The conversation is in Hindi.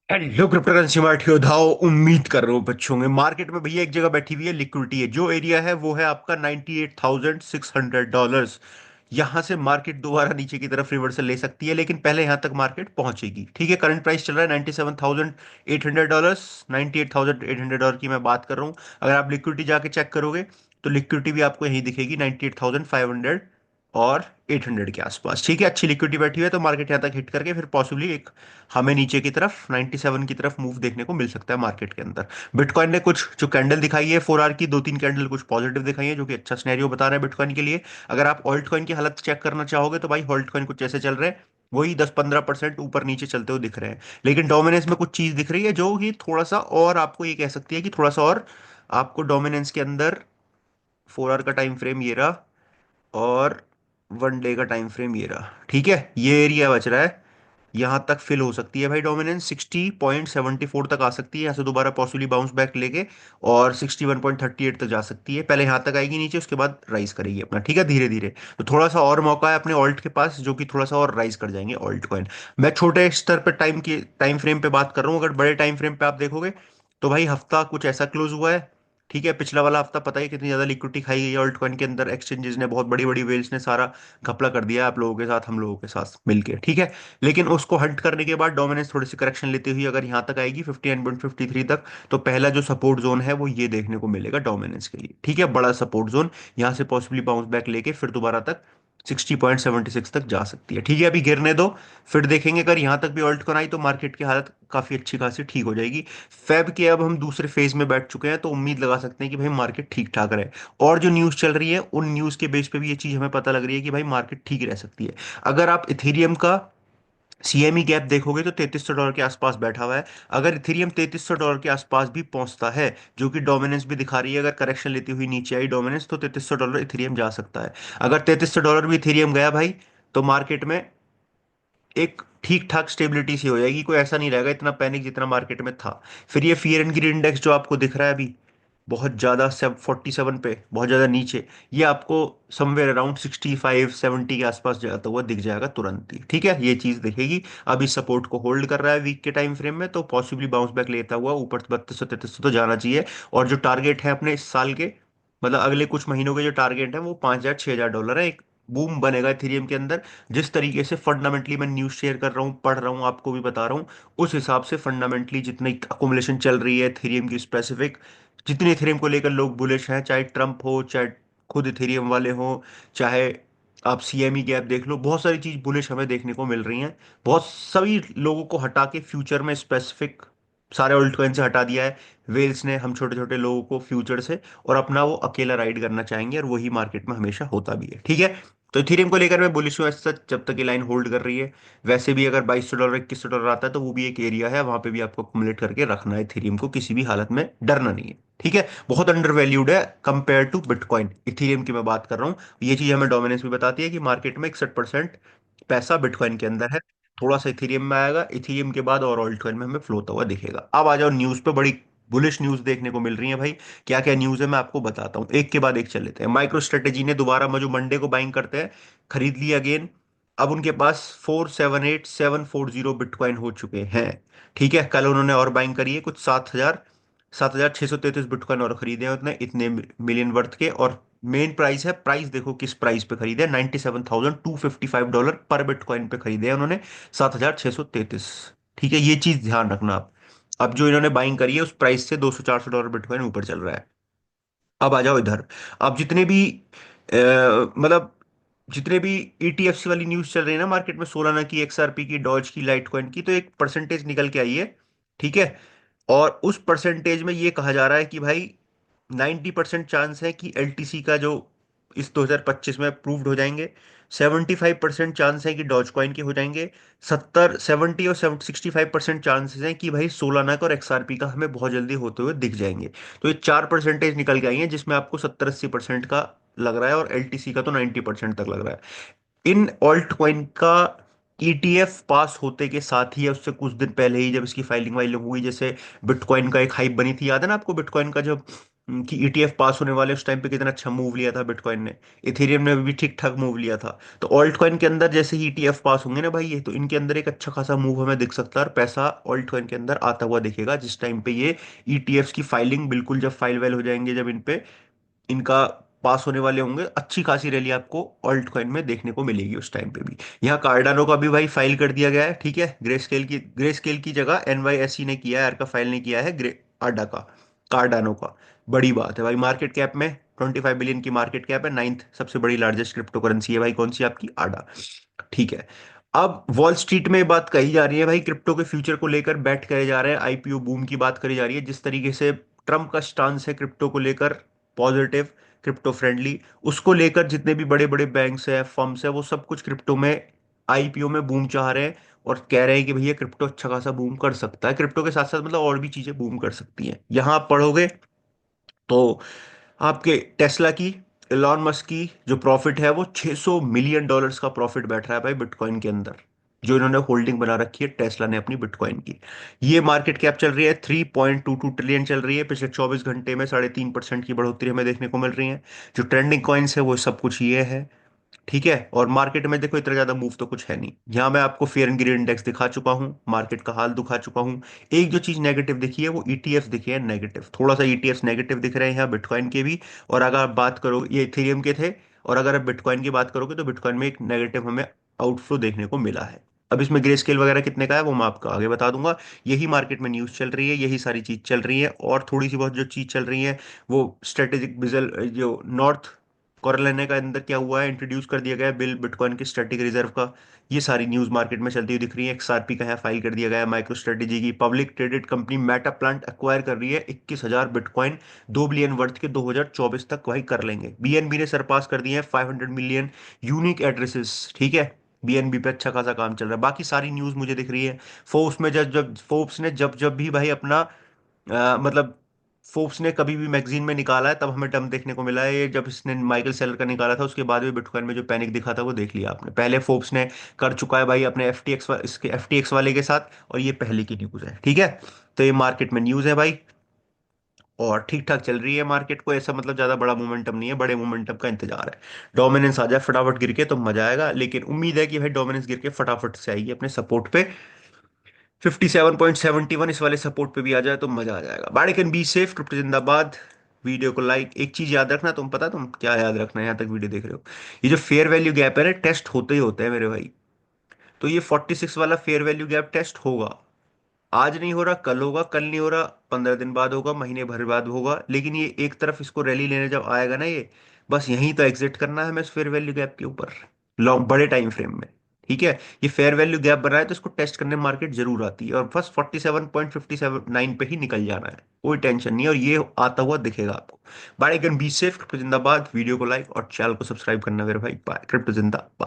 हेलो क्रिप्टोकरेंसी मार्ट योद्धाओ, उम्मीद कर रहा हूँ बच्चों में मार्केट में भैया एक जगह बैठी हुई है, लिक्विडिटी है। जो एरिया है वो है आपका $98,600। यहाँ से मार्केट दोबारा नीचे की तरफ रिवर्सल ले सकती है, लेकिन पहले यहाँ तक मार्केट पहुंचेगी। ठीक है, करंट प्राइस चल रहा है $97,800। $98,800 की मैं बात कर रहा हूँ। अगर आप लिक्विडिटी जाके चेक करोगे तो लिक्विडिटी भी आपको यही दिखेगी, 98,500 और 800 के आसपास। ठीक है, अच्छी लिक्विडिटी बैठी हुई है, तो मार्केट यहाँ तक हिट करके फिर पॉसिबली एक हमें नीचे की तरफ 97 की तरफ मूव देखने को मिल सकता है मार्केट के अंदर। बिटकॉइन ने कुछ जो कैंडल दिखाई है 4 आवर की, दो तीन कैंडल कुछ पॉजिटिव दिखाई है, जो कि अच्छा सिनेरियो बता रहा है बिटकॉइन के लिए। अगर आप ऑल्ट कॉइन की हालत चेक करना चाहोगे तो भाई ऑल्ट कॉइन कुछ ऐसे चल रहे हैं, वही 10-15% ऊपर नीचे चलते हुए दिख रहे हैं। लेकिन डोमिनेंस में कुछ चीज दिख रही है जो कि थोड़ा सा और आपको ये कह सकती है कि थोड़ा सा और आपको डोमिनेंस के अंदर 4 आवर का टाइम फ्रेम ये रहा, और 1 डे का टाइम फ्रेम ये रहा। ठीक है, ये एरिया बच रहा है, यहाँ तक फिल हो सकती है भाई। डोमिनेंस 60.74 तक आ सकती है, यहाँ से दोबारा पॉसिबली बाउंस बैक लेके, और 61.38 तक जा सकती है। पहले यहाँ तक आएगी नीचे, उसके बाद राइज करेगी अपना। ठीक है, धीरे धीरे। तो थोड़ा सा और मौका है अपने ऑल्ट के पास, जो कि थोड़ा सा और राइज कर जाएंगे ऑल्ट कॉइन। मैं छोटे स्तर पर टाइम फ्रेम पे बात कर रहा हूँ। अगर बड़े टाइम फ्रेम पे आप देखोगे तो भाई हफ्ता कुछ ऐसा क्लोज हुआ है। ठीक है, पिछला वाला हफ्ता पता है कितनी ज्यादा लिक्विडिटी खाई गई है ऑल्ट कॉइन के अंदर। एक्सचेंजेस ने, बहुत बड़ी बड़ी वेल्स ने सारा घपला कर दिया है आप लोगों के साथ, हम लोगों के साथ मिलके। ठीक है, लेकिन उसको हंट करने के बाद डोमिनेंस थोड़ी सी करेक्शन लेती हुई अगर यहाँ तक आएगी 59.53 तक, तो पहला जो सपोर्ट जोन है वो ये देखने को मिलेगा डोमिनेंस के लिए। ठीक है, बड़ा सपोर्ट जोन, यहाँ से पॉसिबली बाउंस बैक लेके फिर दोबारा तक 60.76 तक जा सकती है। ठीक है, अभी गिरने दो, फिर देखेंगे। अगर यहाँ तक भी ऑल्ट कर आई तो मार्केट की हालत काफी अच्छी खासी ठीक हो जाएगी। फेब के अब हम दूसरे फेज में बैठ चुके हैं, तो उम्मीद लगा सकते हैं कि भाई मार्केट ठीक ठाक रहे। और जो न्यूज़ चल रही है उन न्यूज़ के बेस पे भी ये चीज़ हमें पता लग रही है कि भाई मार्केट ठीक रह सकती है। अगर आप इथेरियम का सीएमई गैप देखोगे तो $3300 के आसपास बैठा हुआ है। अगर इथेरियम $3300 के आसपास भी पहुंचता है, जो कि डोमिनेंस भी दिखा रही है, अगर करेक्शन लेती हुई नीचे आई डोमिनेंस, तो $3300 इथेरियम जा सकता है। अगर $3300 भी इथेरियम गया भाई, तो मार्केट में एक ठीक ठाक स्टेबिलिटी सी हो जाएगी। कोई ऐसा नहीं रहेगा इतना पैनिक जितना मार्केट में था। फिर ये फियर एंड ग्रीड इंडेक्स जो आपको दिख रहा है अभी बहुत ज्यादा 47 पे, बहुत ज्यादा नीचे, ये आपको समवेयर अराउंड 65-70 के आसपास जाता हुआ दिख जाएगा तुरंत ही। ठीक है, ये चीज दिखेगी। अब इस सपोर्ट को होल्ड कर रहा है वीक के टाइम फ्रेम में, तो पॉसिबली बाउंस बैक लेता हुआ ऊपर 3200-3300 तो जाना चाहिए। और जो टारगेट है अपने इस साल के, मतलब अगले कुछ महीनों के जो टारगेट है वो 5,000-6,000 डॉलर है। एक बूम बनेगा इथेरियम के अंदर। जिस तरीके से फंडामेंटली मैं न्यूज़ शेयर कर रहा हूँ, पढ़ रहा हूँ, आपको भी बता रहा हूँ, उस हिसाब से फंडामेंटली जितनी अकोमुलेशन चल रही है इथेरियम की स्पेसिफिक, जितने इथेरियम को लेकर लोग बुलिश हैं, चाहे ट्रम्प हो, चाहे खुद इथेरियम वाले हो, चाहे आप सीएमई गैप देख लो, बहुत सारी चीज बुलिश हमें देखने को मिल रही हैं। बहुत सभी लोगों को हटा के फ्यूचर में स्पेसिफिक सारे ऑल्ट कॉइन से हटा दिया है वेल्स ने, हम छोटे छोटे लोगों को फ्यूचर से, और अपना वो अकेला राइड करना चाहेंगे, और वही मार्केट में हमेशा होता भी है। ठीक है, तो इथेरियम को लेकर मैं बुलिश हूँ ऐसा, जब तक ये लाइन होल्ड कर रही है। वैसे भी अगर $2,200 $2,100 आता है तो वो भी एक एरिया है, वहां पे भी आपको अकुमुलेट करके रखना है इथेरियम को, किसी भी हालत में डरना नहीं है। ठीक है, बहुत अंडर वैल्यूड है कंपेयर टू बिटकॉइन, इथेरियम की मैं बात कर रहा हूँ। ये चीज हमें डोमिनेंस भी बताती है कि मार्केट में 61% पैसा बिटकॉइन के अंदर है। थोड़ा सा इथेरियम में आएगा, इथेरियम के बाद और ऑल्ट कॉइन में हमें फ्लो होता हुआ दिखेगा। अब आ जाओ न्यूज पे, बड़ी बुलिश न्यूज देखने को मिल रही है भाई। क्या क्या न्यूज है मैं आपको बताता हूँ, एक के बाद एक चल लेते हैं। माइक्रो स्ट्रेटेजी ने दोबारा जो मंडे को बाइंग करते हैं, खरीद लिया अगेन। अब उनके पास 478740 बिटकॉइन हो चुके हैं। ठीक है, कल उन्होंने और बाइंग करी है कुछ 7,633 बिटकॉइन और खरीदे हैं उतने, इतने मिलियन वर्थ के। और मेन प्राइस है, प्राइस देखो किस प्राइस पे खरीदे, $97,255 पर बिटकॉइन पे खरीदे हैं उन्होंने, 7,633। ठीक है, ये चीज ध्यान रखना आप। अब जो इन्होंने बाइंग करी है उस प्राइस से $200-400 बिटकॉइन ऊपर चल रहा है। अब आ जाओ इधर। अब जितने भी मतलब जितने भी ईटीएफसी वाली न्यूज चल रही है ना मार्केट में, सोलाना की, एक्सआरपी की, डॉज की, लाइट कॉइन की, तो एक परसेंटेज निकल के आई है। ठीक है, और उस परसेंटेज में ये कहा जा रहा है कि भाई 90% चांस है कि एलटीसी का जो इस 2025 में अप्रूव्ड हो जाएंगे। 75% चांस है कि डॉज कॉइन के हो जाएंगे। 70 और 65% चांसेस हैं कि भाई सोलाना का और एक्सआरपी का हमें बहुत जल्दी होते हुए दिख जाएंगे। तो ये 4 परसेंटेज निकल के आई हैं, जिसमें आपको 70-80% का लग रहा है, और एलटीसी का तो 90% तक लग रहा है। इन ऑल्ट कॉइन का ईटीएफ पास होते के साथ ही, या उससे कुछ दिन पहले ही, जब इसकी फाइलिंग वाइलिंग हुई, जैसे बिटकॉइन का एक हाइप बनी थी, याद है ना आपको बिटकॉइन का जब कि ईटीएफ पास होने वाले, उस टाइम पे कितना अच्छा मूव लिया था बिटकॉइन ने। इथेरियम ने भी ठीक ठाक मूव लिया था। तो ऑल्ट कॉइन के अंदर जैसे ही ईटीएफ पास होंगे ना भाई, ये तो इनके अंदर एक अच्छा खासा मूव हमें दिख सकता है, और पैसा ऑल्ट कॉइन के अंदर आता हुआ दिखेगा जिस टाइम पे ये ईटीएफ्स की फाइलिंग, बिल्कुल जब फाइल वेल हो जाएंगे, जब इन पे इनका पास होने वाले होंगे, अच्छी खासी रैली आपको ऑल्ट कॉइन में देखने को मिलेगी उस टाइम पे भी। यहाँ कार्डानो का भी भाई फाइल कर दिया गया है, ठीक है। ग्रे स्केल की जगह एनवाईएसई ने किया है, आर का फाइल ने किया है ग्रे आडा का, कार्डानो का। बड़ी बात है भाई, मार्केट कैप में 25 बिलियन की मार्केट कैप है, नाइन्थ सबसे बड़ी लार्जेस्ट क्रिप्टो करेंसी है भाई, कौन सी आपकी, आडा। ठीक है। अब वॉल स्ट्रीट में बात कही जा रही है भाई, क्रिप्टो के फ्यूचर को लेकर बैट करे जा रहे हैं, आईपीओ बूम की बात करी जा रही है, जिस तरीके से ट्रम्प का स्टांस है क्रिप्टो को लेकर, पॉजिटिव, क्रिप्टो फ्रेंडली, उसको लेकर जितने भी बड़े बड़े बैंक्स है, फर्म्स है, वो सब कुछ क्रिप्टो में आईपीओ में बूम चाह रहे हैं, और कह रहे हैं कि भैया क्रिप्टो अच्छा खासा बूम कर सकता है, क्रिप्टो के साथ साथ मतलब और भी चीजें बूम कर सकती हैं। यहाँ आप पढ़ोगे तो आपके टेस्ला की, एलॉन मस्क की जो प्रॉफिट है वो $600 मिलियन का प्रॉफिट बैठ रहा है भाई बिटकॉइन के अंदर, जो इन्होंने होल्डिंग बना रखी है टेस्ला ने अपनी बिटकॉइन की। ये मार्केट कैप चल रही है 3.22 ट्रिलियन चल रही है, पिछले 24 घंटे में 3.5% की बढ़ोतरी हमें देखने को मिल रही है। जो ट्रेंडिंग कॉइन्स है वो सब कुछ ये है, ठीक है। और मार्केट में देखो इतना ज्यादा मूव तो कुछ है नहीं। यहाँ मैं आपको फेयर एंड ग्रीन इंडेक्स दिखा चुका हूँ, मार्केट का हाल दिखा चुका हूँ। एक जो चीज नेगेटिव दिखी है वो ईटीएफ दिखे हैं नेगेटिव, थोड़ा सा ईटीएफ नेगेटिव दिख रहे हैं यहाँ बिटकॉइन के भी। और अगर आप बात करो, ये इथेरियम के थे, और अगर आप बिटकॉइन की बात करोगे तो बिटकॉइन में एक नेगेटिव हमें आउटफ्लो देखने को मिला है। अब इसमें ग्रे स्केल वगैरह कितने का है वो मैं आपको आगे बता दूंगा। यही मार्केट में न्यूज़ चल रही है, यही सारी चीज चल रही है, और थोड़ी सी बहुत जो चीज चल रही है वो स्ट्रेटेजिक बिजल, जो नॉर्थ कोरोलिना के अंदर क्या हुआ है, इंट्रोड्यूस कर दिया गया है बिल बिटकॉइन के स्टैटिक रिजर्व का। ये सारी न्यूज़ मार्केट में चलती हुई दिख रही है। एक्सआरपी का यहाँ फाइल कर दिया गया है, माइक्रो स्ट्रेटेजी की public traded company Meta plant acquire कर रही है 21,000 बिटकॉइन, 2 बिलियन वर्थ के 2024 तक वही कर लेंगे। बीएनबी ने सरपास कर दिए हैं 500 मिलियन यूनिक एड्रेसेस, ठीक है। बीएनबी पे अच्छा खासा काम चल रहा है, बाकी सारी न्यूज़ मुझे दिख रही है। फोर्ब्स में जब जब फोर्ब्स ने जब जब भी भाई अपना मतलब फोर्ब्स ने कभी भी मैगजीन में निकाला है तब हमें टर्म देखने को मिला है। ये जब इसने माइकल सेलर का निकाला था उसके बाद भी बिटकॉइन में जो पैनिक दिखा था वो देख लिया आपने। पहले फोर्ब्स ने कर चुका है भाई अपने एफटीएक्स इसके एफटीएक्स वाले के साथ, और ये पहले की न्यूज़ है, ठीक है। तो ये मार्केट में न्यूज़ है भाई, और ठीक ठाक चल रही है मार्केट को, ऐसा मतलब ज्यादा बड़ा मोमेंटम नहीं है, बड़े मोमेंटम का इंतजार है। डोमिनेंस आ जाए फटाफट गिर के तो मजा आएगा, लेकिन उम्मीद है कि भाई डोमिनेंस गिर के फटाफट से आएगी अपने सपोर्ट पे। 57.71 इस वाले सपोर्ट पे भी आ जाए तो मजा आ जाएगा। बाड़ी कैन बी सेफ, क्रिप्टो जिंदाबाद। वीडियो को लाइक, एक चीज याद रखना, तुम पता तुम क्या याद रखना है, यहाँ तक वीडियो देख रहे हो, ये जो फेयर वैल्यू गैप है ना, टेस्ट होते ही होते हैं मेरे भाई। तो ये 46 वाला फेयर वैल्यू गैप टेस्ट होगा, आज नहीं हो रहा, कल होगा, कल नहीं हो रहा, 15 दिन बाद होगा, महीने भर बाद होगा, लेकिन ये एक तरफ इसको रैली लेने जब आएगा ना ये, बस यहीं तो एग्जिट करना है हमें इस फेयर वैल्यू गैप के ऊपर, लॉन्ग बड़े टाइम फ्रेम में, ठीक है। ये फेयर वैल्यू गैप बना है तो इसको टेस्ट करने मार्केट जरूर आती है, और बस 47.57 पे ही निकल जाना है, कोई टेंशन नहीं है, और ये आता हुआ दिखेगा आपको। Bye, can be safe, crypto जिंदाबाद। वीडियो को लाइक और चैनल को सब्सक्राइब करना मेरे भाई। बाय, क्रिप्टो जिंदाबाद।